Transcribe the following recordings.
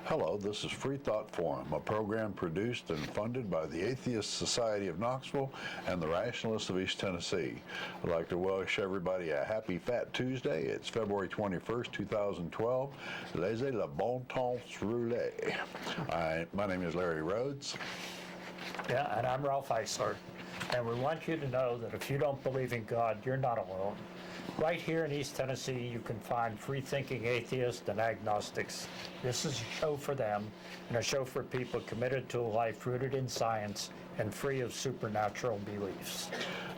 Hello, this is Freethought Forum, a program produced and funded by the Atheist Society of Knoxville and the Rationalists of East Tennessee. I'd like to wish everybody a happy Fat Tuesday. It's February 21st, 2012. Laissez le bon temps rouler. My name is Larry Rhodes. Yeah, and I'm Ralph Eisler. And we want you to know that if you don't believe in God, you're not alone. Right here in East Tennessee, you can find free-thinking atheists and agnostics. This is a show for them, and a show for people committed to a life rooted in science and free of supernatural beliefs.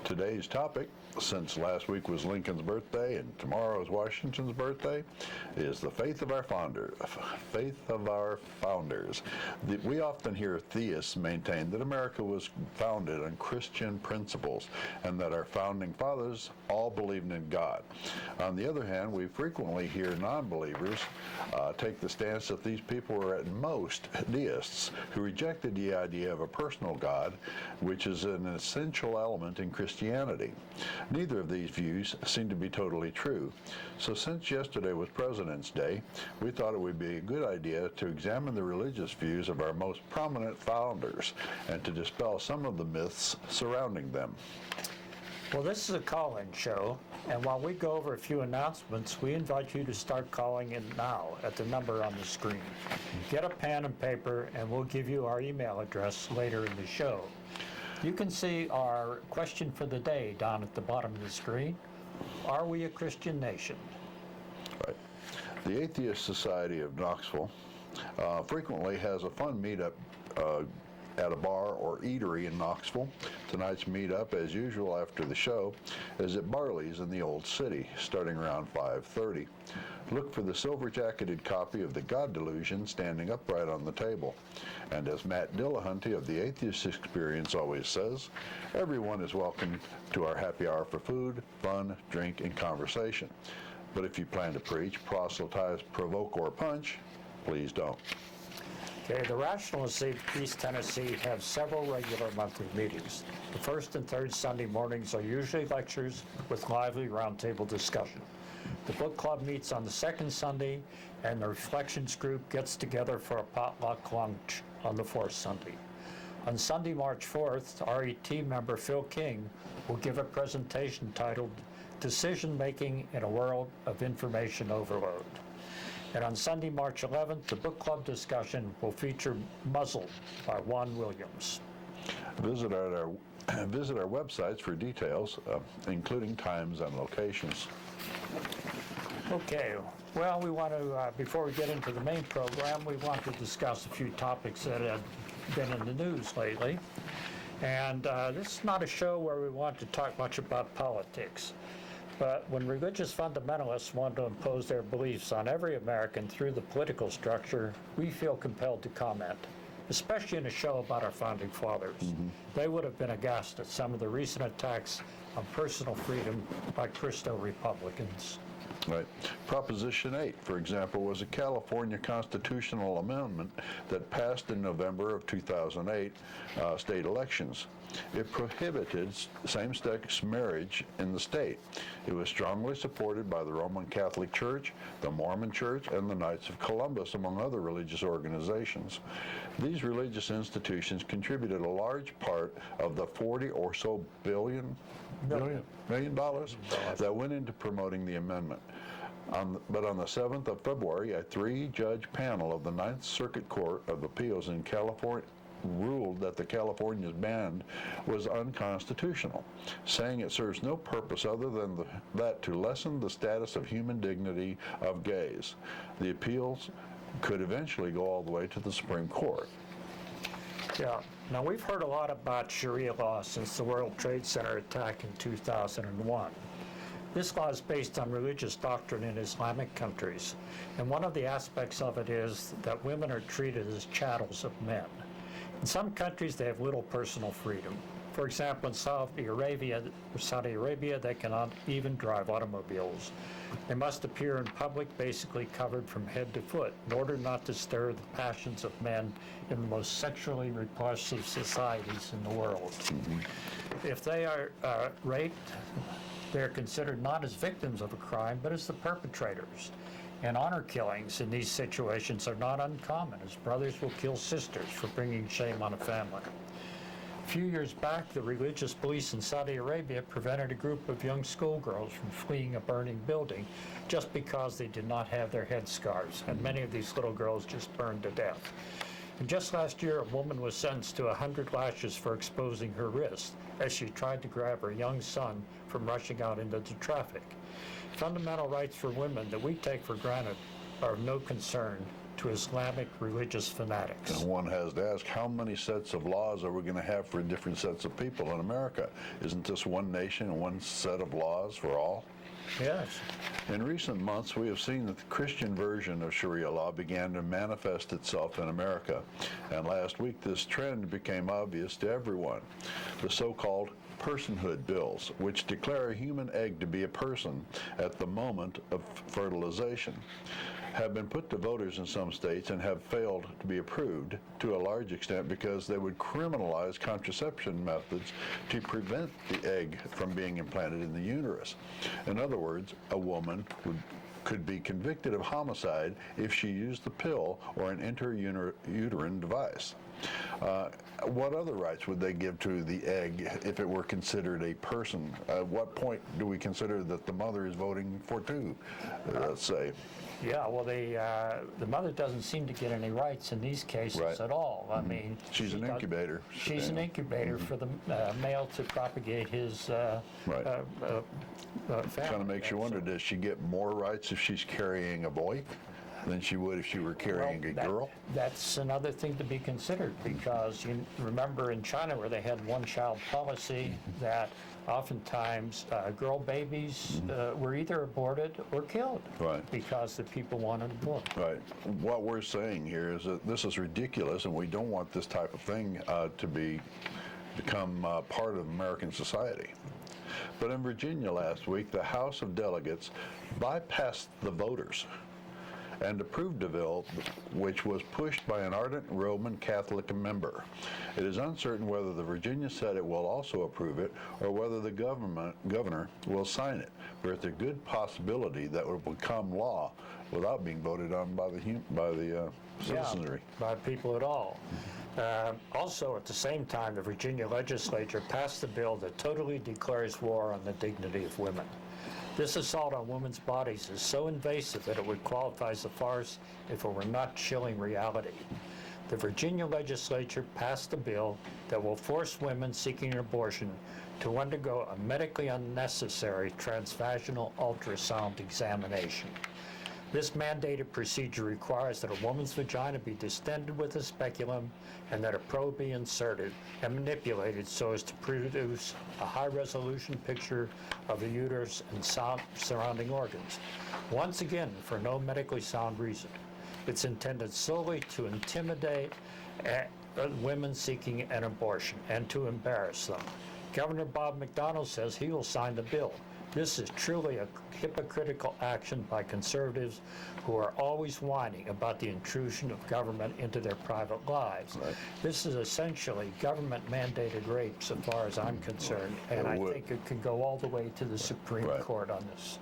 Today's topic, since last week was Lincoln's birthday and tomorrow is Washington's birthday, is the faith of our founders. We often hear theists maintain that America was founded on Christian principles and that our founding fathers all believed in God. On the other hand, we frequently hear non-believers take the stance that these people were at most deists who rejected the idea of a personal God, which is an essential element in Christianity. Neither of these views seem to be totally true. So since yesterday was President's Day, we thought it would be a good idea to examine the religious views of our most prominent founders and to dispel some of the myths surrounding them. Well, this is a call-in show, and while we go over a few announcements, we invite you to start calling in now at the number on the screen. Get a pen and paper, and we'll give you our email address later in the show. You can see our question for the day down at the bottom of the screen. Are we a Christian nation? Right. The Atheist Society of Knoxville frequently has a fun meetup at a bar or eatery in Knoxville. Tonight's meetup, as usual after the show, is at Barley's in the Old City, starting around 5:30. Look for the silver-jacketed copy of The God Delusion standing upright on the table. And as Matt Dillahunty of the Atheist Experience always says, everyone is welcome to our happy hour for food, fun, drink, and conversation. But if you plan to preach, proselytize, provoke, or punch, please don't. Okay, the Rationalists of East Tennessee have several regular monthly meetings. The first and third Sunday mornings are usually lectures with lively roundtable discussion. The book club meets on the second Sunday, and the reflections group gets together for a potluck lunch on the fourth Sunday. On Sunday, March 4th, RET member Phil King will give a presentation titled Decision Making in a World of Information Overload. And on Sunday, March 11th, the book club discussion will feature Muzzled by Juan Williams. Visit our websites for details, including times and locations. Okay, well, we want to, before we get into the main program, we want to discuss a few topics that have been in the news lately. And this is not a show where we want to talk much about politics. But when religious fundamentalists want to impose their beliefs on every American through the political structure, we feel compelled to comment, especially in a show about our founding fathers. They would have been aghast at some of the recent attacks on personal freedom by Christo-Republicans. Right. Proposition 8, for example, was a California constitutional amendment that passed in November of 2008 state elections. It prohibited same-sex marriage in the state. It was strongly supported by the Roman Catholic Church, the Mormon Church, and the Knights of Columbus, among other religious organizations. These religious institutions contributed a large part of the $40 or so million dollars that went into promoting the amendment. But on the 7th of February, a 3-judge panel of the Ninth Circuit Court of Appeals in California ruled that the California's ban was unconstitutional, saying it serves no purpose other than that to lessen the status of human dignity of gays. The appeals could eventually go all the way to the Supreme Court. Yeah. Now, we've heard a lot about Sharia law since the World Trade Center attack in 2001. This law is based on religious doctrine in Islamic countries, and one of the aspects of it is that women are treated as chattels of men. In some countries, they have little personal freedom. For example, in Saudi Arabia, they cannot even drive automobiles. They must appear in public basically covered from head to foot in order not to stir the passions of men in the most sexually repulsive societies in the world. If they are raped, they're considered not as victims of a crime, but as the perpetrators. And honor killings in these situations are not uncommon, as brothers will kill sisters for bringing shame on a family. A few years back, the religious police in Saudi Arabia prevented a group of young schoolgirls from fleeing a burning building just because they did not have their headscarves, and many of these little girls just burned to death. And just last year, a woman was sentenced to 100 lashes for exposing her wrist as she tried to grab her young son from rushing out into the traffic. Fundamental rights for women that we take for granted are of no concern to Islamic religious fanatics. And one has to ask, how many sets of laws are we going to have for different sets of people in America? Isn't this one nation and one set of laws for all? Yes. In recent months, we have seen that the Christian version of Sharia law began to manifest itself in America. And last week, this trend became obvious to everyone. The so-called personhood bills, which declare a human egg to be a person at the moment of fertilization, have been put to voters in some states and have failed to be approved to a large extent because they would criminalize contraception methods to prevent the egg from being implanted in the uterus. In other words, a woman could be convicted of homicide if she used the pill or an intrauterine device. What other rights would they give to the egg if it were considered a person? At what point do we consider that the mother is voting for two, let's say? Yeah, well, the mother doesn't seem to get any rights in these cases Right. at all. I mean, She's an incubator. She's an incubator for the male to propagate his Right. family. Kind of makes you wonder, does she get more rights if she's carrying a boy than she would if she were carrying a girl? That's another thing to be considered, because you remember in China where they had one-child policy, that oftentimes girl babies were either aborted or killed. Right. Because the people wanted aborted. Right. What we're saying here is that this is ridiculous, and we don't want this type of thing to become part of American society. But in Virginia last week, the House of Delegates bypassed the voters and approved a bill which was pushed by an ardent Roman Catholic member. It is uncertain whether the Virginia Senate will also approve it or whether the governor will sign it, but it's a good possibility that it will become law without being voted on by the citizenry. Yeah, by people at all. Also, at the same time, the Virginia legislature passed a bill that totally declares war on the dignity of women. This assault on women's bodies is so invasive that it would qualify as a farce if it were not chilling reality. The Virginia legislature passed a bill that will force women seeking an abortion to undergo a medically unnecessary transvaginal ultrasound examination. This mandated procedure requires that a woman's vagina be distended with a speculum and that a probe be inserted and manipulated so as to produce a high-resolution picture of the uterus and surrounding organs. Once again, for no medically sound reason. It's intended solely to intimidate women seeking an abortion and to embarrass them. Governor Bob McDonnell says he will sign the bill. This is truly a hypocritical action by conservatives who are always whining about the intrusion of government into their private lives. Right. This is essentially government-mandated rape so far as I'm concerned, and I think it could go all the way to the Supreme Right. Court on this.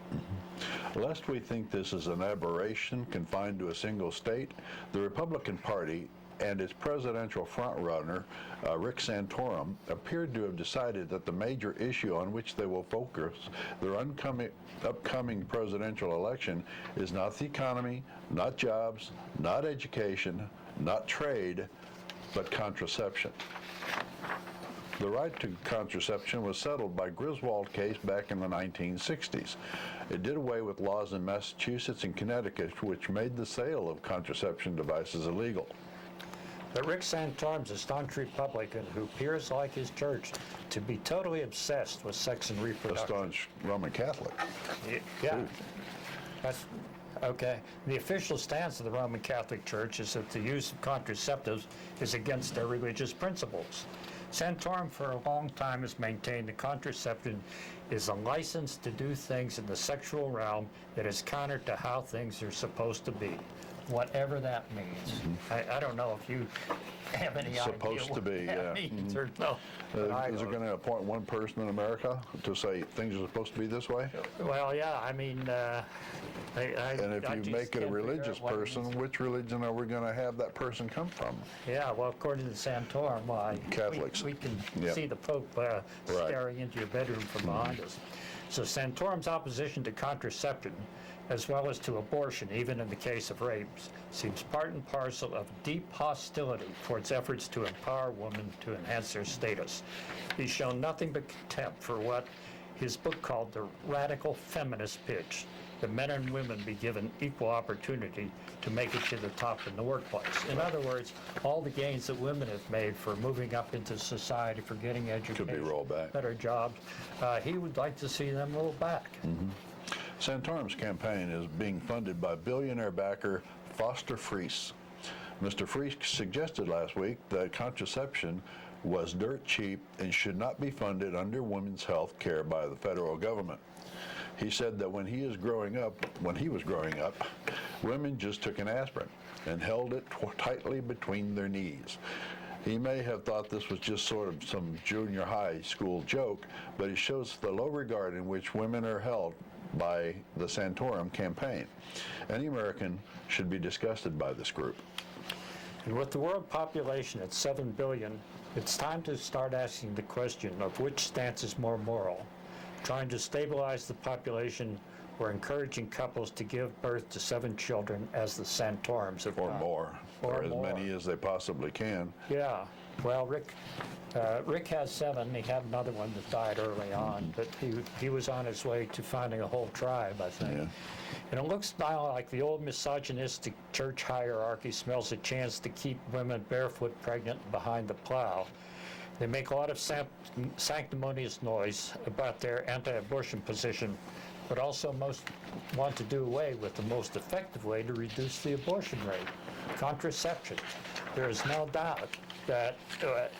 Lest we think this is an aberration confined to a single state, the Republican Party and its presidential frontrunner, Rick Santorum, appeared to have decided that the major issue on which they will focus their upcoming presidential election is not the economy, not jobs, not education, not trade, but contraception. The right to contraception was settled by Griswold case back in the 1960s. It did away with laws in Massachusetts and Connecticut which made the sale of contraception devices illegal. But Rick Santorum's a staunch Republican who appears, like his church, to be totally obsessed with sex and A reproduction. staunch Roman Catholic. Yeah. That's okay. The official stance of the Roman Catholic Church is that the use of contraceptives is against their religious principles. Santorum for a long time has maintained that contraception is a license to do things in the sexual realm that is counter to how things are supposed to be. whatever that means. I don't know if you have any idea Supposed to what be, that yeah. means or no. but I Is it don't. going to appoint one person in America to say things are supposed to be this way? Well, yeah, I mean, And if I you just make it a can't figure religious out what it person, means. which religion are we going to have that person come from? Yeah, well, according to Santorum, Catholics. we can Yep. see the Pope staring into your bedroom from behind us. So Santorum's opposition to contraception, as well as to abortion, even in the case of rapes, seems part and parcel of deep hostility towards efforts to empower women to enhance their status. He's shown nothing but contempt for what his book called the radical feminist pitch, that men and women be given equal opportunity to make it to the top in the workplace. In other words, all the gains that women have made for moving up into society, for getting education, rolled back. better jobs, he would like to see them rolled back. Santorum's campaign is being funded by billionaire backer Foster Friess. Mr. Friess suggested last week that contraception was dirt cheap and should not be funded under women's health care by the federal government. He said that when he was growing up, women just took an aspirin and held it tightly between their knees. He may have thought this was just sort of some junior high school joke, but it shows the low regard in which women are held by the Santorum campaign. Any American should be disgusted by this group. And with the world population at 7 billion, it's time to start asking the question of which stance is more moral, trying to stabilize the population or encouraging couples to give birth to 7 children as the Santorums have Or done. more, or as more. many as they possibly can. Yeah, well, Rick has 7. He had another one that died early on, but he was on his way to finding a whole tribe, I think. Yeah. And it looks now like the old misogynistic church hierarchy smells a chance to keep women barefoot, pregnant, behind the plow. They make a lot of sanctimonious noise about their anti-abortion position, but also most want to do away with the most effective way to reduce the abortion rate, contraception. There is no doubt that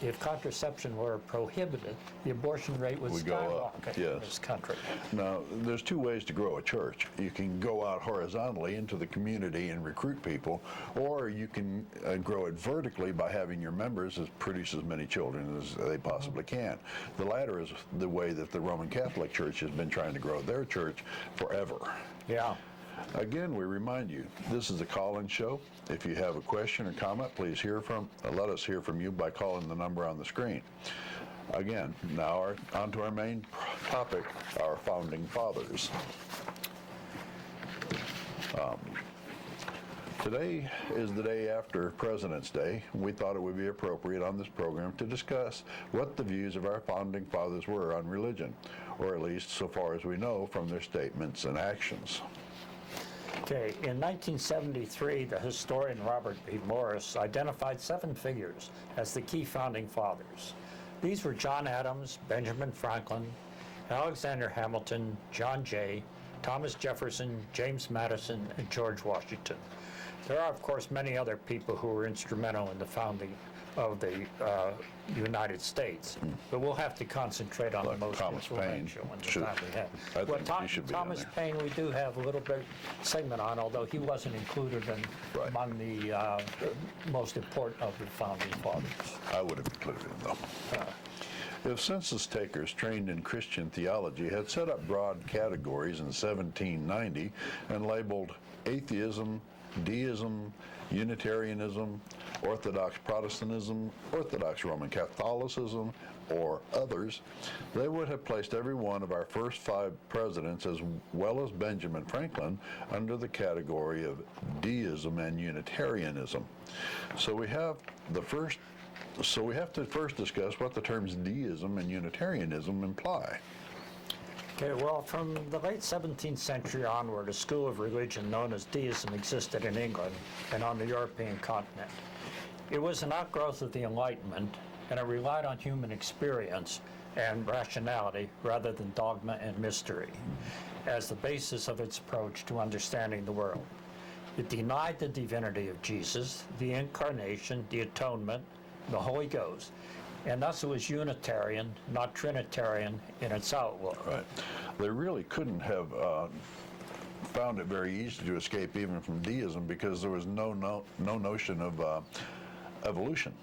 if contraception were prohibited, the abortion rate would Would go up, skyrocket in yes. this country. Now, there's 2 ways to grow a church. You can go out horizontally into the community and recruit people, or you can grow it vertically by having your members produce as many children as they possibly can. The latter is the way that the Roman Catholic Church has been trying to grow their church forever. Yeah. Again, we remind you, this is a call-in show. If you have a question or comment, please let us hear from you by calling the number on the screen. Again, now on to our main topic, our founding fathers. Today is the day after President's Day. We thought it would be appropriate on this program to discuss what the views of our founding fathers were on religion, or at least so far as we know from their statements and actions. Okay, in 1973, the historian Robert B. Morris identified 7 figures as the key founding fathers. These were John Adams, Benjamin Franklin, Alexander Hamilton, John Jay, Thomas Jefferson, James Madison, and George Washington. There are, of course, many other people who were instrumental in the founding of the United States, but we'll have to concentrate on the most Thomas Paine influential in the time we have. I think he should be on Thomas there. Paine, we do have a little bit segment on, although he wasn't included Right. among the most important of the founding fathers. I would have included him, though. If census takers trained in Christian theology had set up broad categories in 1790 and labeled atheism, deism, Unitarianism, Orthodox Protestantism, Orthodox Roman Catholicism, or others, they would have placed every one of our first 5 presidents, as well as Benjamin Franklin, under the category of deism and Unitarianism. So we have to first discuss what the terms deism and Unitarianism imply. Okay, well, from the late 17th century onward, a school of religion known as deism existed in England and on the European continent. It was an outgrowth of the Enlightenment, and it relied on human experience and rationality rather than dogma and mystery as the basis of its approach to understanding the world. It denied the divinity of Jesus, the incarnation, the atonement, the Holy Ghost, and thus it was Unitarian, not Trinitarian in its outlook. Right. They really couldn't have found it very easy to escape even from deism because there was no notion of evolution.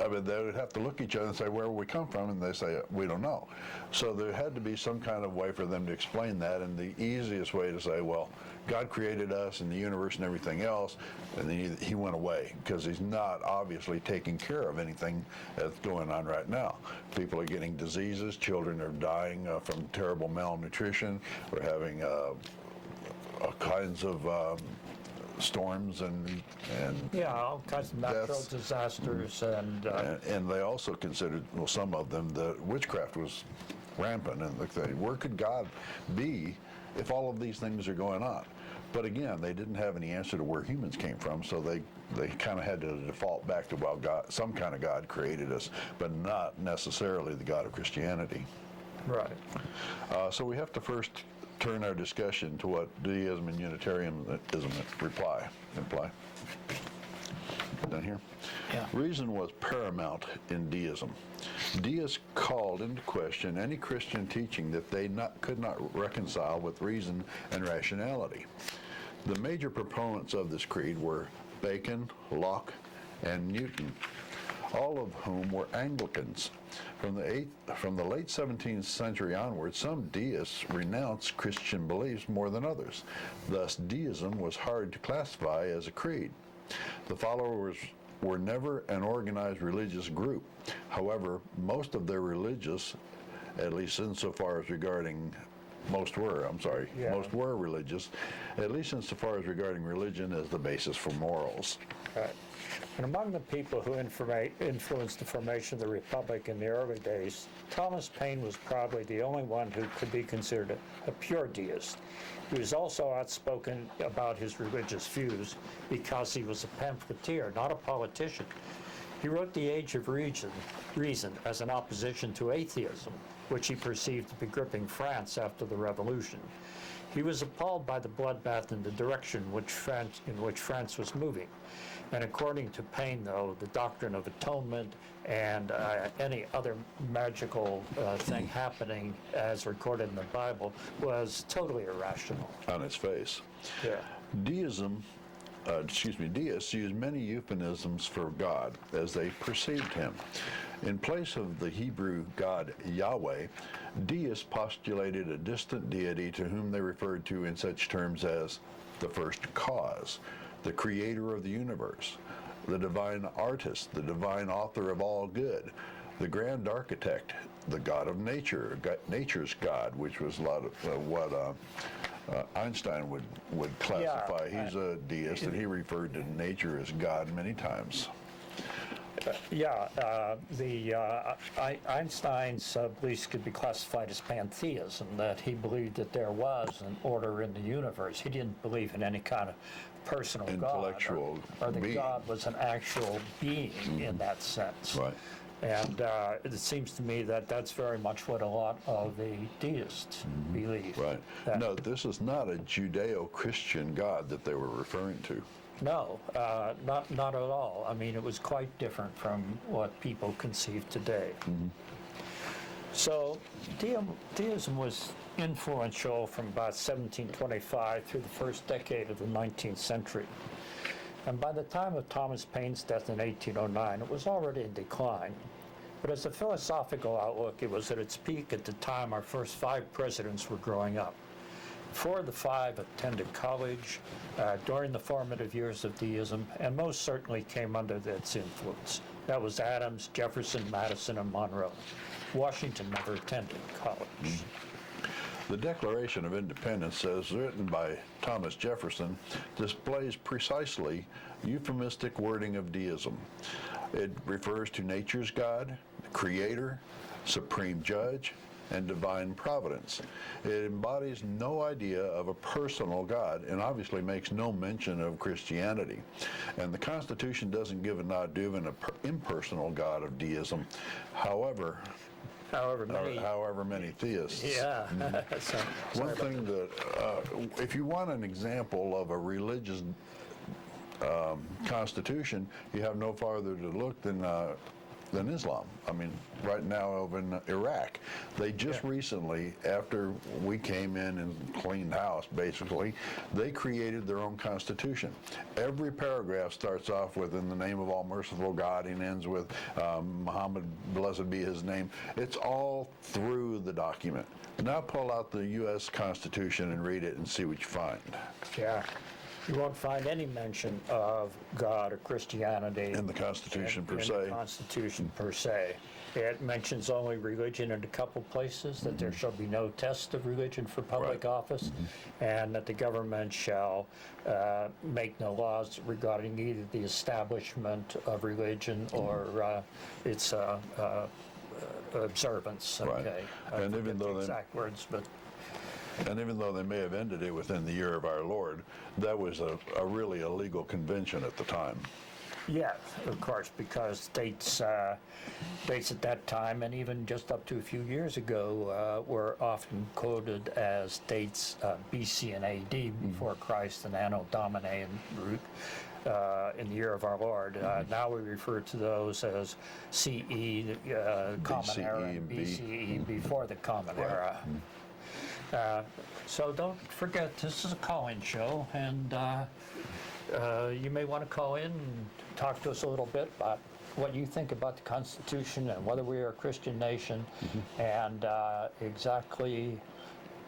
I mean, they would have to look at each other and say, where we come from, and they say, we don't know. So there had to be some kind of way for them to explain that, and the easiest way to say, well, God created us and the universe and everything else, and then he went away because he's not obviously taking care of anything that's going on right now. People are getting diseases, children are dying from terrible malnutrition, we're having all kinds of storms and Yeah, all kinds of natural deaths. disasters And they also considered, well, some of them, that witchcraft was rampant, and where could God be if all of these things are going on? But again, they didn't have any answer to where humans came from, so they kind of had to default back to, well, God, some kind of God created us, but not necessarily the God of Christianity. right. So we have to first turn our discussion to what deism and Unitarianism imply. Down here. Yeah. Reason was paramount in deism. Deists called into question any Christian teaching that they could not reconcile with reason and rationality. The major proponents of this creed were Bacon, Locke, and Newton, all of whom were Anglicans. From the late 17th century onward, some deists renounced Christian beliefs more than others. Thus, deism was hard to classify as a creed. The followers were never an organized religious group. However, most of their religious, at least insofar as regarding most were religious, at least insofar as regarding religion as the basis for morals. Right. And among the people who influenced the formation of the Republic in the early days, Thomas Paine was probably the only one who could be considered a pure deist. He was also outspoken about his religious views because he was a pamphleteer, not a politician. He wrote The Age of Reason as an opposition to atheism, which he perceived to be gripping France after the Revolution. He was appalled by the bloodbath and the direction in which France was moving. And according to Paine, though, the doctrine of atonement and any other magical thing happening as recorded in the Bible was totally irrational. On its face. Yeah. Deists used many euphemisms for God as they perceived him. In place of the Hebrew God Yahweh, deists postulated a distant deity to whom they referred to in such terms as the first cause, the creator of the universe, the divine artist, the divine author of all good, the grand architect, the God of nature, nature's God, which was a lot of what Einstein would classify. He's a deist, and he referred to nature as God many times. Einstein's beliefs could be classified as pantheism, that he believed that there was an order in the universe. He didn't believe in any kind of personal Intellectual God, or that being. God was an actual being in that sense. Right. And it seems to me that that's very much what a lot of the deists believe. Right. No, this is not a Judeo-Christian God that they were referring to. No, not at all. I mean, it was quite different from what people conceive today. So deism was influential from about 1725 through the first decade of the 19th century. And by the time of Thomas Paine's death in 1809, it was already in decline. But as a philosophical outlook, it was at its peak at the time our first 5 presidents were growing up. 4 of the 5 attended college during the formative years of deism, and most certainly came under its influence. That was Adams, Jefferson, Madison, and Monroe. Washington never attended college. The Declaration of Independence, as written by Thomas Jefferson, displays precisely euphemistic wording of deism. It refers to nature's God, creator, supreme judge, and divine providence. It embodies no idea of a personal God and obviously makes no mention of Christianity. And the Constitution doesn't give a nod to even an impersonal God of deism. However many theists. Yeah. One thing that, if you want an example of a religious constitution, you have no farther to look than than Islam. I mean, right now over in Iraq, they just recently, after we came in and cleaned house, basically, they created their own constitution. Every paragraph starts off with "In the name of all merciful God," and ends with "Muhammad, blessed be his name." It's all through the document. Now pull out the U.S. Constitution and read it and see what you find. Yeah. You won't find any mention of God or Christianity In the Constitution per in se. the Constitution per se. It mentions only religion in a couple places, that there shall be no test of religion for public Right. office, and that the government shall make no laws regarding either the establishment of religion or its observance. Right. Okay. And even though the they- exact words, but And even though they may have ended it within the year of our Lord, that was a really illegal convention at the time. yeah, of course, because states at that time, and even just up to a few years ago, were often quoted as dates BC and AD, before Christ, and Anno Domini and root in the year of our Lord. Now we refer to those as CE, Common BCE Era, and and B. BCE, before the Common Right. Era. So don't forget, this is a call-in show, and you may want to call in and talk to us a little bit about what you think about the Constitution and whether we are a Christian nation, and exactly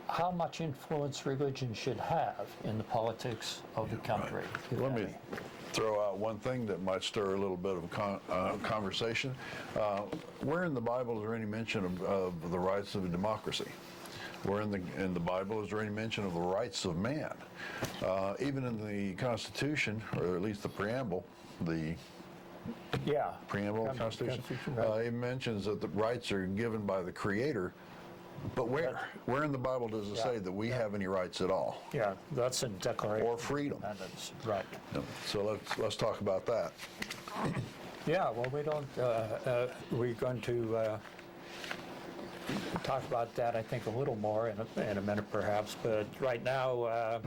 how much influence religion should have in the politics of the country. if Let me any. throw out one thing that might stir a little bit of conversation. Where in the Bible is there any mention of the rights of a democracy? Where in the Bible is there any mention of the rights of man? Even in the Constitution, or at least the preamble, the Yeah. preamble of the Constitution, right. it mentions that the rights are given by the Creator. But where? Where in the Bible does it say that we have any rights at all? Yeah, that's in Declaration Or freedom. of Independence. Right. So let's talk about that. Yeah, well, we don't, we're going to talk about that, I think, a little more in a minute perhaps, but right now,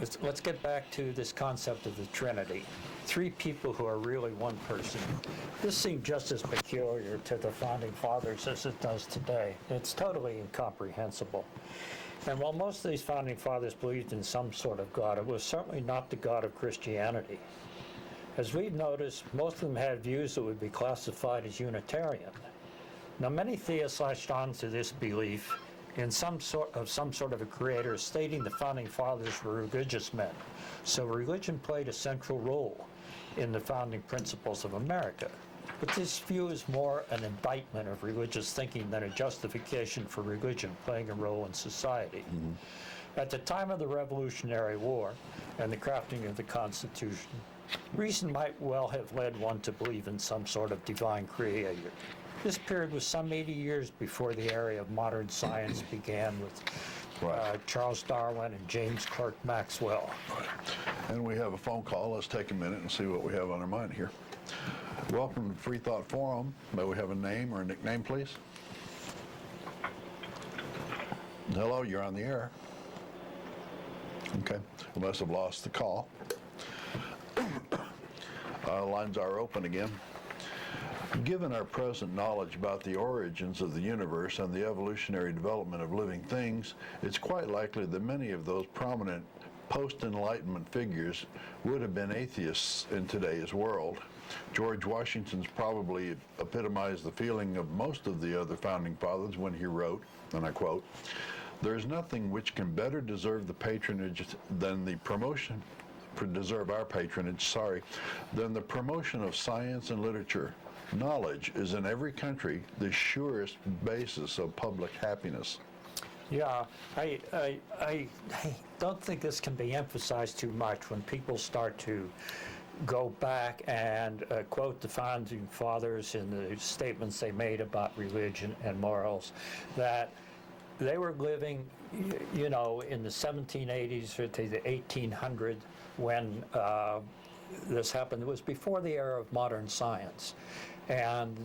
let's get back to this concept of the Trinity. Three people who are really one person. This seemed just as peculiar to the Founding Fathers as it does today. It's totally incomprehensible. And while most of these Founding Fathers believed in some sort of God, it was certainly not the God of Christianity. As we've noticed, most of them had views that would be classified as Unitarian. Now, many theists latched on to this belief in some sort of a creator, stating the Founding Fathers were religious men. So religion played a central role in the founding principles of America. But this view is more an indictment of religious thinking than a justification for religion playing a role in society. At the time of the Revolutionary War and the crafting of the Constitution, reason might well have led one to believe in some sort of divine creator. This period was some 80 years before the era of modern science began with Charles Darwin and James Clerk Maxwell. And we have a phone call. Let's take a minute and see what we have on our mind here. Welcome to Freethought Forum. May we have a name or a nickname, please? Hello, you're on the air. Okay, we must have lost the call. Lines are open again. Given our present knowledge about the origins of the universe and the evolutionary development of living things, it's quite likely that many of those prominent post-Enlightenment figures would have been atheists in today's world. George Washington's probably epitomized the feeling of most of the other founding fathers when he wrote, and I quote, "There is nothing which can better deserve the patronage than the promotion, deserve our patronage, than the promotion of science and literature. Knowledge is in every country the surest basis of public happiness." Yeah, I don't think this can be emphasized too much when people start to go back and quote the Founding Fathers in the statements they made about religion and morals, that they were living, you know, in the 1780s or to the 1800s when this happened. It was before the era of modern science. And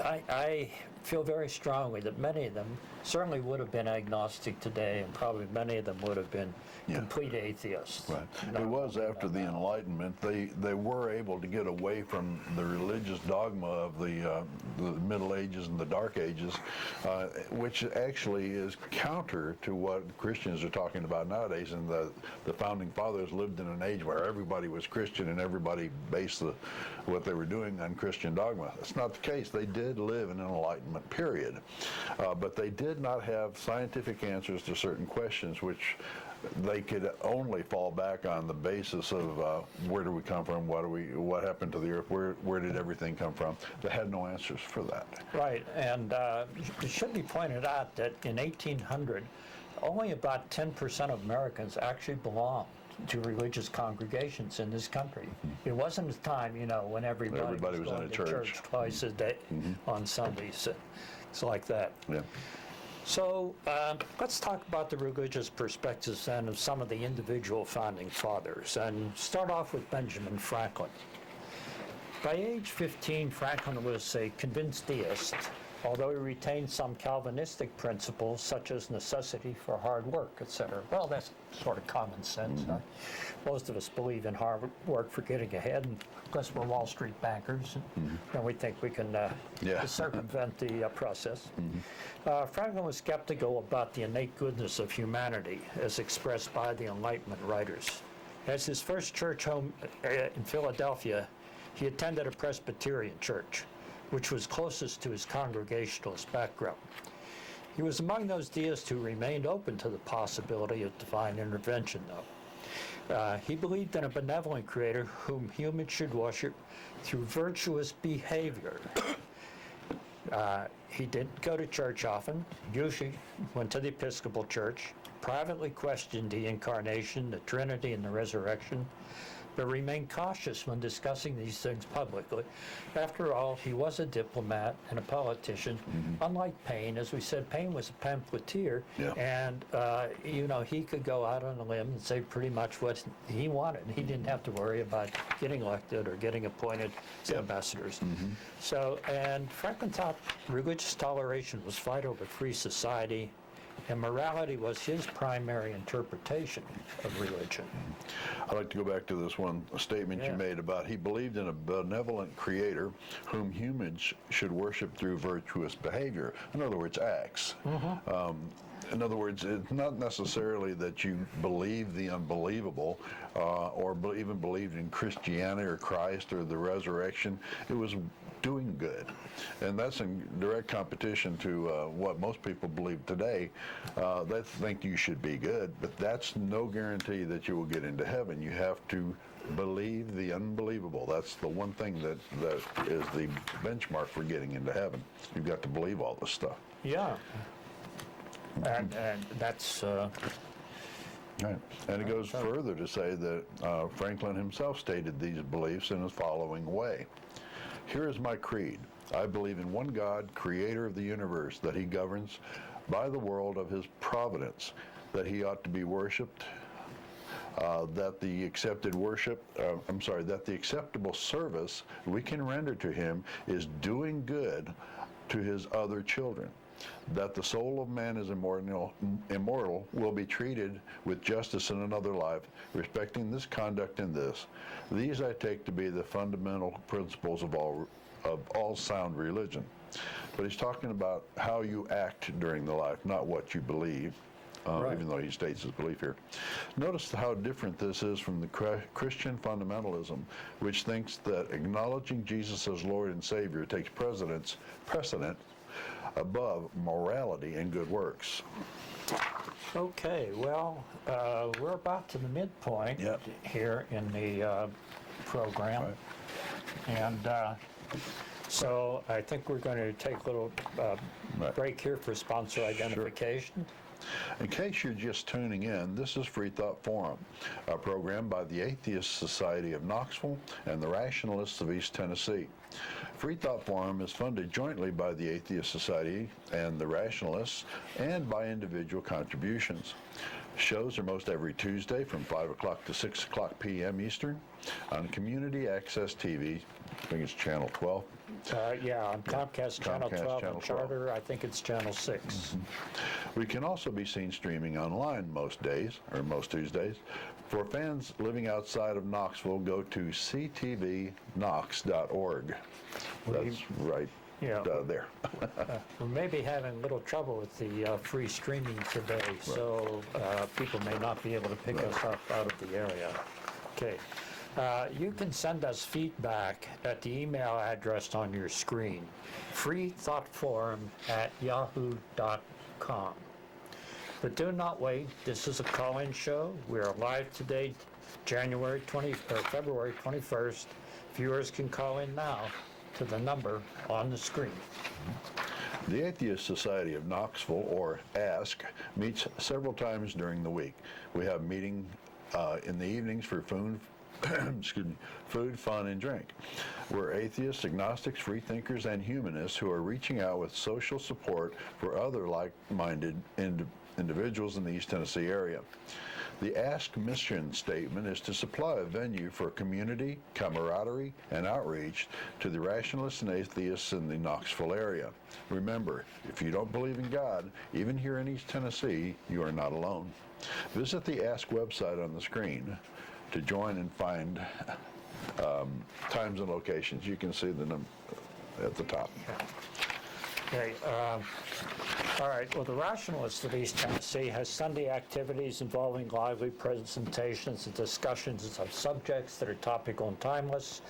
I feel very strongly that many of them certainly would have been agnostic today, and probably many of them would have been complete atheists. Right. It was after the Enlightenment. They were able to get away from the religious dogma of the Middle Ages and the Dark Ages, which actually is counter to what Christians are talking about nowadays. And the Founding Fathers lived in an age where everybody was Christian and everybody based what they were doing on Christian dogma. That's not the case. They did live in an Enlightenment period, but they did not have scientific answers to certain questions, which they could only fall back on the basis of where do we come from, what happened to the earth, where did everything come from. They had no answers for that. Right, and it should be pointed out that in 1800, only about 10% of Americans actually belonged to religious congregations in this country. It wasn't a time, when everybody was going to church twice a day on Sundays. It's like that. Yeah. So let's talk about the religious perspectives then of some of the individual founding fathers, and start off with Benjamin Franklin. By age 15, Franklin was a convinced deist, although he retained some Calvinistic principles such as necessity for hard work, etc. Well, that's sort of common sense. Most of us believe in hard work for getting ahead, unless we're Wall Street bankers, and we think we can circumvent the process. Franklin was skeptical about the innate goodness of humanity as expressed by the Enlightenment writers. As his first church home in Philadelphia, he attended a Presbyterian church, which was closest to his Congregationalist background. He was among those deists who remained open to the possibility of divine intervention, though. He believed in a benevolent creator whom humans should worship through virtuous behavior. He didn't go to church often, usually went to the Episcopal Church, privately questioned the Incarnation, the Trinity, and the Resurrection, but remained cautious when discussing these things publicly. After all, he was a diplomat and a politician. Unlike Paine, as we said, Paine was a pamphleteer, and he could go out on a limb and say pretty much what he wanted. He didn't have to worry about getting elected or getting appointed as ambassadors. So, and Franklin thought religious toleration was vital to free society, and morality was his primary interpretation of religion. I'd like to go back to this one statement you made about he believed in a benevolent creator whom humans should worship through virtuous behavior. In other words, acts. In other words, it's not necessarily that you believe the unbelievable or even believed in Christianity or Christ or the resurrection. It was doing good. And that's in direct competition to what most people believe today. They think you should be good, but that's no guarantee that you will get into heaven. You have to believe the unbelievable. That's the one thing that is the benchmark for getting into heaven. You've got to believe all this stuff. Yeah. And that's... Right. And it goes further to say that Franklin himself stated these beliefs in the following way. Here is my creed. I believe in one God, creator of the universe, that he governs by the world of his providence, that he ought to be worshipped, that the acceptable service we can render to him is doing good to his other children, that the soul of man is immortal, will be treated with justice in another life, respecting this conduct and this. These I take to be the fundamental principles of all sound religion. But he's talking about how you act during the life, not what you believe. Even though he states his belief here. Notice how different this is from the Christian fundamentalism, which thinks that acknowledging Jesus as Lord and Savior takes precedent above morality and good works. Okay, well, we're about to the midpoint here in the program. And so I think we're going to take a little break here for sponsor identification. Sure. In case you're just tuning in, this is Freethought Forum, a program by the Atheist Society of Knoxville and the Rationalists of East Tennessee. Freethought Forum is funded jointly by the Atheist Society and the Rationalists and by individual contributions. Shows are most every Tuesday from 5 o'clock to 6 o'clock p.m. Eastern on Community Access TV. I think it's Channel 12. Yeah, on Comcast Channel Comcast 12 Channel and Charter, I think it's Channel 6. We can also be seen streaming online most days, or most Tuesdays. For fans living outside of Knoxville, go to ctvknox.org. That's right Yeah. there. We may be having a little trouble with the free streaming today, so people may not be able to pick us up out of the area. Okay. You can send us feedback at the email address on your screen, freethoughtforum@yahoo.com. But do not wait. This is a call-in show. We are live today, February 21st. Viewers can call in now to the number on the screen. The Atheist Society of Knoxville, or ASK, meets several times during the week. We have meeting in the evenings for food, food, fun, and drink. We're atheists, agnostics, freethinkers, and humanists who are reaching out with social support for other like-minded individuals in the East Tennessee area. The ASK mission statement is to supply a venue for community, camaraderie, and outreach to the rationalists and atheists in the Knoxville area. Remember, if you don't believe in God, even here in East Tennessee, you are not alone. Visit the ASK website on the screen to join and find times and locations. You can see them at the top. Okay. All right. Well, the Rationalists of East Tennessee has Sunday activities involving lively presentations and discussions of subjects that are topical and timeless.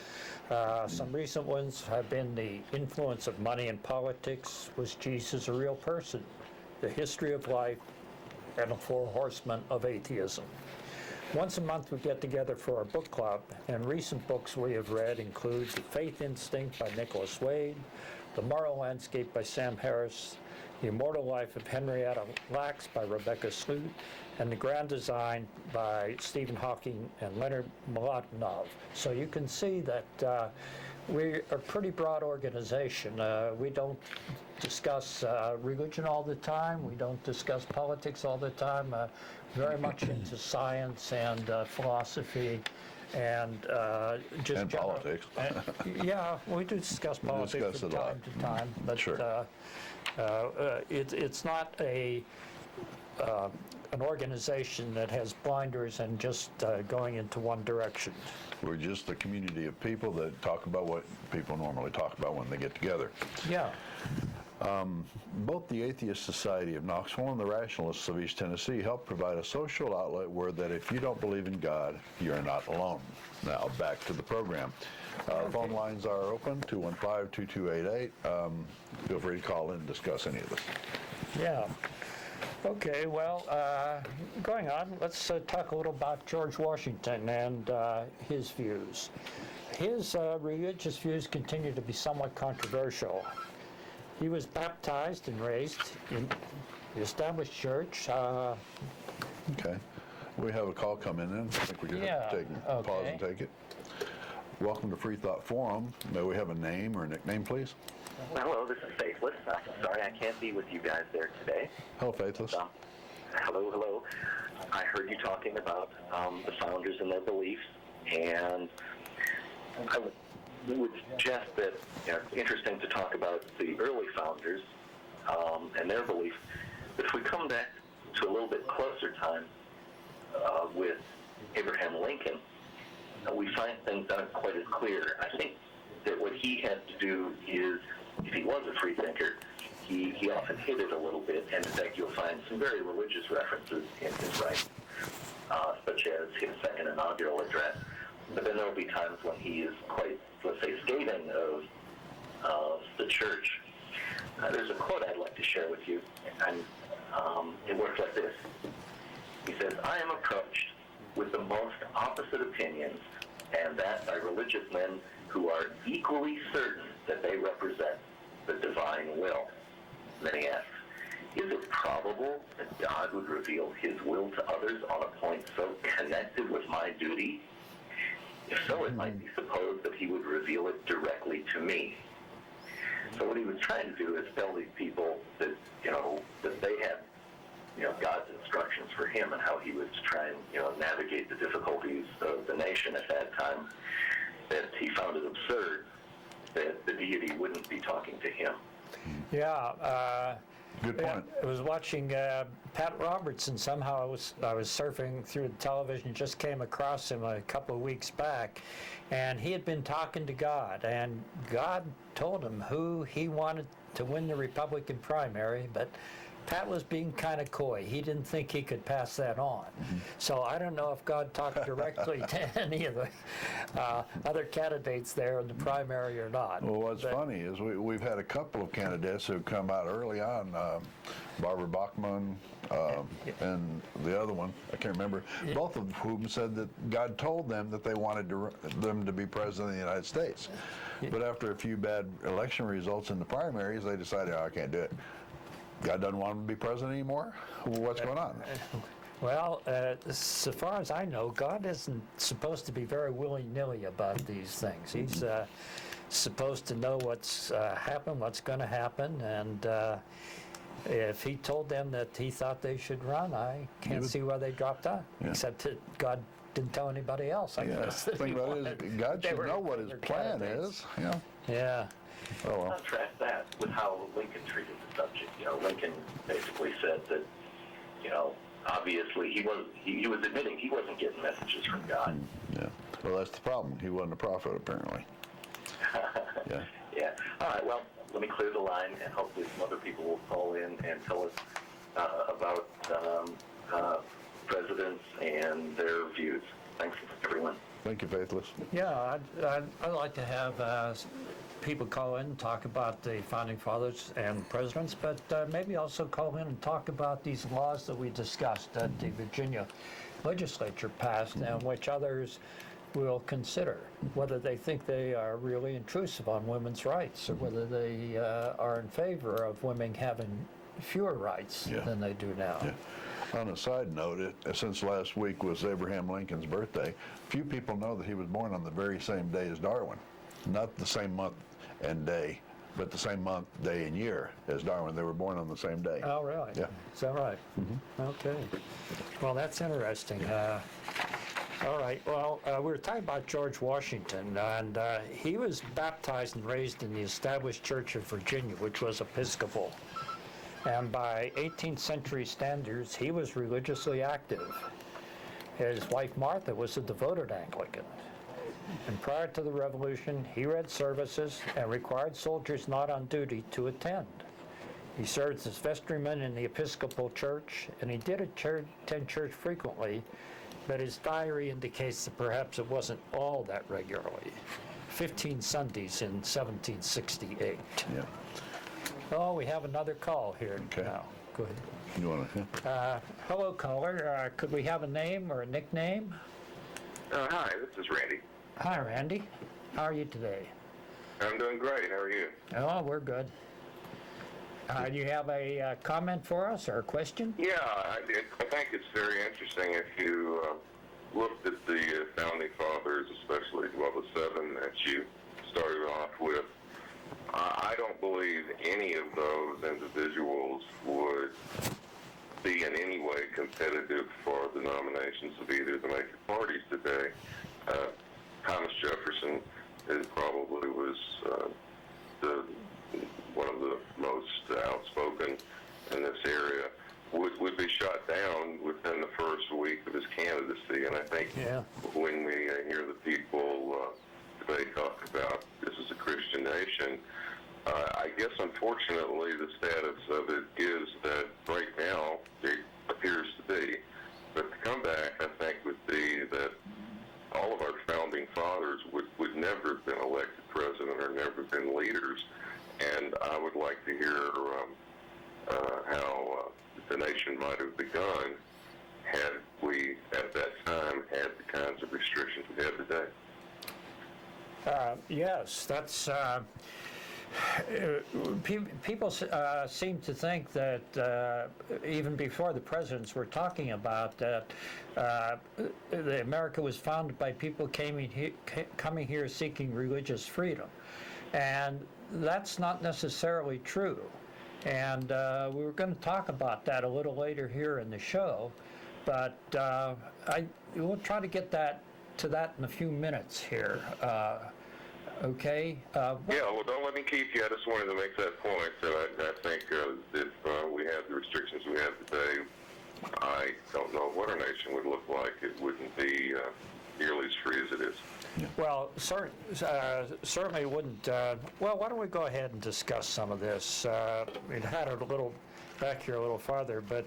Some recent ones have been the influence of money in politics. Was Jesus a real person? The history of life, and the four horsemen of atheism. Once a month we get together for our book club, and recent books we have read include The Faith Instinct by Nicholas Wade, The Moral Landscape by Sam Harris, The Immortal Life of Henrietta Lacks by Rebecca Sloot, and The Grand Design by Stephen Hawking and Leonard Mlodinov. So you can see that we're a pretty broad organization. We don't discuss religion all the time. We don't discuss politics all the time. Very much into science and philosophy and just And politics. Yeah, we do discuss politics discuss from it a lot. time to time, but Sure. It's not an organization that has blinders and just going into one direction. We're just a community of people that talk about what people normally talk about when they get together. Yeah. Both the Atheist Society of Knoxville and the Rationalists of East Tennessee help provide a social outlet where that if you don't believe in God, you're not alone. Now, back to the program. Phone lines are open, 215-2288. Feel free to call in and discuss any of this. Yeah. Okay, well, going on, let's talk a little about George Washington and his views. His religious views continue to be somewhat controversial. He was baptized and raised in the established church. Okay. We have a call coming in. I think we can pause and take it. Welcome to Freethought Forum. May we have a name or a nickname, please? Hello, this is Faithless. Sorry I can't be with you guys there today. Hello, Faithless. Hello. I heard you talking about the founders and their beliefs, and I would suggest that it's interesting to talk about the early founders and their beliefs. But if we come back to a little bit closer time with Abraham Lincoln, we find things aren't quite as clear. I think that what he had to do is, if he was a free thinker, he often hid it a little bit, and in fact you'll find some very religious references in his writing, such as his second inaugural address. But then there will be times when he is quite, let's say, scathing of the church. There's a quote I'd like to share with you, and it works like this. He says, "I am approached with the most opposite opinions, and that by religious men who are equally certain that they represent the divine will." Then he asks, "Is it probable that God would reveal his will to others on a point so connected with my duty? If so, it might be supposed that he would reveal it directly to me." So what he was trying to do is tell these people that, that they had, God's instructions for him and how talking to him. Yeah. Good point. I was watching Pat Robertson. Somehow I was surfing through the television, just came across him a couple of weeks back, and he had been talking to God, and God told him who he wanted to win the Republican primary, but Pat was being kind of coy. He didn't think he could pass that on. So I don't know if God talked directly to any of the other candidates there in the primary or not. Well, what's funny is we've had a couple of candidates who've come out early on, Barbara Bachman and the other one, I can't remember, both of whom said that God told them that they wanted them to be president of the United States. But after a few bad election results in the primaries, they decided, oh, I can't do it. God doesn't want him to be president anymore? What's going on? Well, so far as I know, God isn't supposed to be very willy-nilly about these things. He's supposed to know what's happened, what's going to happen, and if he told them that he thought they should run, I can't see why they dropped out, except that God didn't tell anybody else, I guess. The thing about it is, God should know what his plan is. Yeah. Oh, well. Contrast that with how Lincoln treated the subject. Lincoln basically said that, obviously he was admitting he wasn't getting messages from God. Yeah. Well, that's the problem. He wasn't a prophet, apparently. Yeah. Yeah. All right. Well, let me clear the line, and hopefully some other people will call in and tell us about presidents and their views. Thanks, everyone. Thank you, Faithless. Yeah, I'd like to have people call in and talk about the Founding Fathers and presidents, but maybe also call in and talk about these laws that we discussed that the Virginia legislature passed and which others will consider, whether they think they are really intrusive on women's rights or whether they are in favor of women having fewer rights than they do now. Yeah. On a side note, since last week was Abraham Lincoln's birthday, few people know that he was born on the very same day as Darwin. Not the same month and day, but the same month, day, and year as Darwin. They were born on the same day. Oh, really? Yeah. Is that right? Okay. Well, that's interesting. All right. Well, we were talking about George Washington, and he was baptized and raised in the established Church of Virginia, which was Episcopal. And by 18th century standards, he was religiously active. His wife Martha was a devoted Anglican. And prior to the Revolution, he read services and required soldiers not on duty to attend. He served as vestryman in the Episcopal Church, and he did attend church frequently, but his diary indicates that perhaps it wasn't all that regularly. 15 Sundays in 1768. Yeah. Oh, we have another call here Okay. now. Go ahead. You want to? Hello, caller. Could we have a name or a nickname? Hi, this is Randy. Hi, Randy. How are you today? I'm doing great. How are you? Oh, we're good. Do you have a comment for us or a question? Yeah, I did. I think it's very interesting if you looked at the Founding Fathers, especially, the seven that you started off with. I don't believe any of those individuals would be in any way competitive for the nominations of either of the major parties today. Thomas Jefferson probably was one of the most outspoken in this area, would be shot down within the first week of his candidacy. And I think when we hear the people they talk about this is a Christian nation, I guess unfortunately the status of it is that right now it appears to be. But the comeback, I think, would be that all of our founding fathers would never have been elected president or never been leaders. And I would like to hear how the nation might have begun had we, at that time, had the kinds of restrictions we have today. Yes, that's... people seem to think that even before the presidents were talking about that America was founded by people coming here seeking religious freedom. And that's not necessarily true. And we were going to talk about that a little later here in the show, but we'll try to get to that in a few minutes here. Okay. Yeah, well, don't let me keep you. I just wanted to make that point. So I think if we had the restrictions we have today, I don't know what our nation would look like. It wouldn't be nearly as free as it is. Well, certainly wouldn't. Well, why don't we go ahead and discuss some of this? We had it a little back here a little farther, but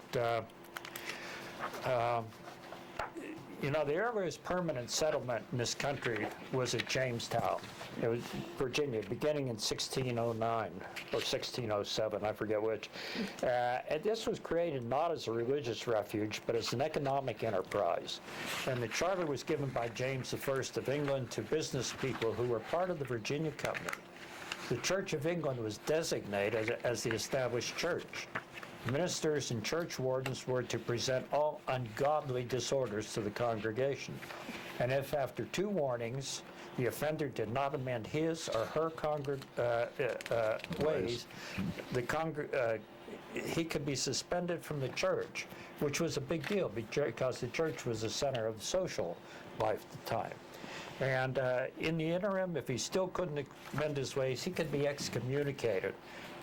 you know, the earliest permanent settlement in this country was at Jamestown. It was Virginia, beginning in 1609 or 1607, I forget which. And this was created not as a religious refuge, but as an economic enterprise. And the charter was given by James I of England to business people who were part of the Virginia Company. The Church of England was designated as the established church. Ministers and church wardens were to present all ungodly disorders to the congregation. And if after 2 warnings, the offender did not amend his or her ways, he could be suspended from the church, which was a big deal because the church was the center of social life at the time. And in the interim, if he still couldn't amend his ways, he could be excommunicated.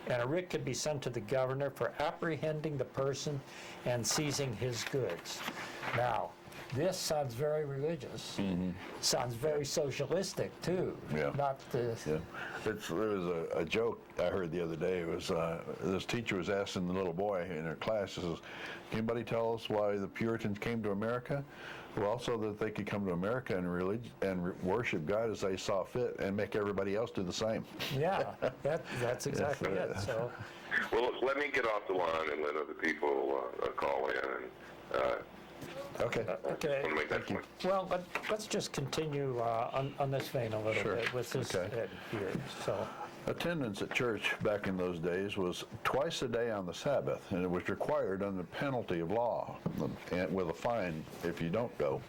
And a writ could be sent to the governor for apprehending the person and seizing his goods. Now, this sounds very religious. Mm-hmm. Sounds very socialistic, too. Yeah. Not the... Yeah. There was a joke I heard the other day. It was this teacher was asking the little boy in her class, he says, "Can anybody tell us why the Puritans came to America?" Well, so that they could come to America and worship God as they saw fit and make everybody else do the same. Yeah, that's exactly it. So, Well, let me get off the line and let other people call in. And, Okay. okay. I want to make that point. Well, let's just continue on this vein a little Sure. bit with this Okay. here. So, Attendance at church back in those days was twice a day on the Sabbath, and it was required under penalty of law, and with a fine if you don't go.